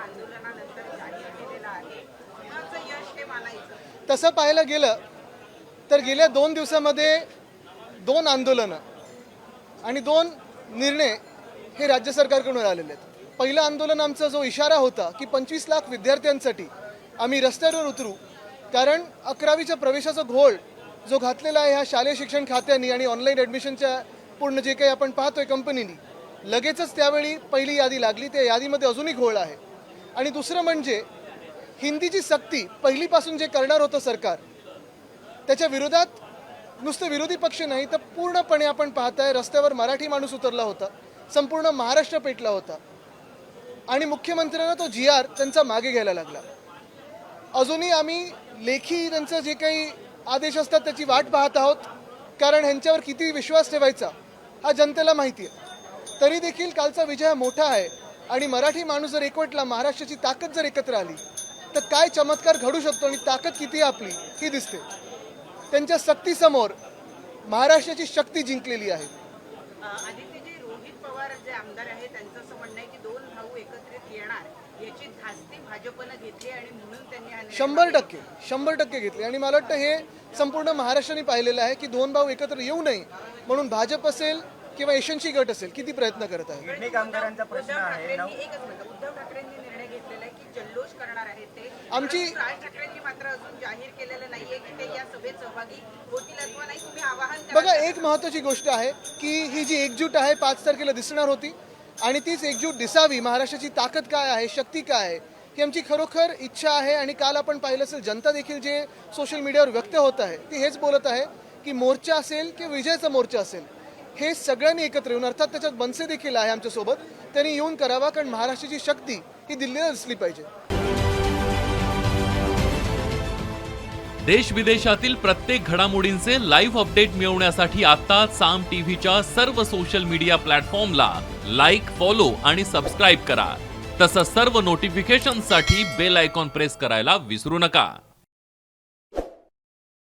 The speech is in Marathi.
आंदोलनानंतर जाहीर केलेला आहे. कुणाचं यश हे मानायचं? तसं पाहायला गेलं तर गेल्या 2 दिवसामध्ये 2 आंदोलनं आणि 2 निर्णय हे राज्य सरकारकडून आलेले आहेत. पहिलं आंदोलन आमचा जो इशारा होता की 25 लाख विद्यार्थ्यांसाठी आम्ही रस्त्यावर उतरू, कारण 11वीच्या प्रवेशाचा घोळ जो घातलेला आहे ह्या शालेय शिक्षण खात्याने आणि ऑनलाईन ॲडमिशनच्या पूर्ण जे काही आपण पाहतोय कंपनीनी, लगेचच त्यावेळी पहिली यादी लागली. त्या यादीमध्ये अजूनही घोळ आहे. आणि दुसरं म्हणजे हिंदीची सक्ती पहिलीपासून जे करणार होतं सरकार, त्याच्या विरोधात नुसते विरोधी पक्ष नाही तर पूर्णपणे आपण पाहताय रस्त्यावर मराठी माणूस उतरला होता, संपूर्ण महाराष्ट्र पेटला होता आणि मुख्यमंत्र्यांना तो GR त्यांचा मागे घ्यायला लागला. अजूनही आम्ही लेखी त्यांचं जे काही आदेश असतात त्याची वाट पाहत आहोत, कारण ह्यांच्यावर किती विश्वास ठेवायचा हा जनतेला माहिती आहे. तरी देखील कालचा विजय हा मोठा आहे आणि मराठी माणूस जर एकवटला, महाराष्ट्राची ताकद जर एकत्र आली तर काय चमत्कार घडू शकतो आणि ताकद किती आपली ही दिसते. त्यांच्या सक्तीसमोर महाराष्ट्राची शक्ती जिंकलेली आहे. आदित्यजी, रोहित पवार जे आमदार आहेत त्यांचं असं म्हणणं आहे की 2 भाऊ एकत्रित येणार याची धास्ती भाजपनं घेतली आणि म्हणून त्यांनी हा निर्णय 100% घेतली. आणि मला वाटतं हे संपूर्ण महाराष्ट्राने पाहिलेलं आहे की 2 भाऊ एकत्र येऊ नये म्हणून भाजप असेल किंवा एशनची गट असेल किती प्रयत्न करत आहे. उद्धव ठाकरेंनी निर्णय घेतलेला आहे की जल्लोष करणार आहेत ते. आमची राज ठाकरेंनी मात्र अजून जाहीर केलेलं नाहीये की ते या सभेत सहभागी होतील अथवा नाही. तुम्ही आवाहन करा. बघा, एक महत्त्वाची गोष्ट आहे की ही जी एकजूट आहे 5 तारखेला दिसणार होती आणि तीच एकजूट दिसावी. महाराष्ट्राची ताकद काय आहे, शक्ती काय आहे ही आमची खरोखर इच्छा आहे. आणि काल आपण पाहिलं असेल जनता देखील जे सोशल मीडियावर व्यक्त होत आहे ती हेच बोलत आहे की मोर्चा असेल की विजयाचा मोर्चा असेल, हे सगळ्यांनी एकत्र येऊन, अर्थात त्याच्यात बनसे देखील आहे आमच्यासोबत, त्यांनी येऊन करावा, कारण महाराष्ट्राची शक्ती ही दिल्लीला दिसली पाहिजे. देश विदेशातील प्रत्येक घडामोडींचे लाईव्ह अपडेट मिळवण्यासाठी आता साम टीव्हीच्या सर्व सोशल मीडिया प्लॅटफॉर्मला लाईक, फॉलो आणि सबस्क्राईब करा. तसंच सर्व नोटिफिकेशनसाठी बेल आयकॉन प्रेस करायला विसरू नका.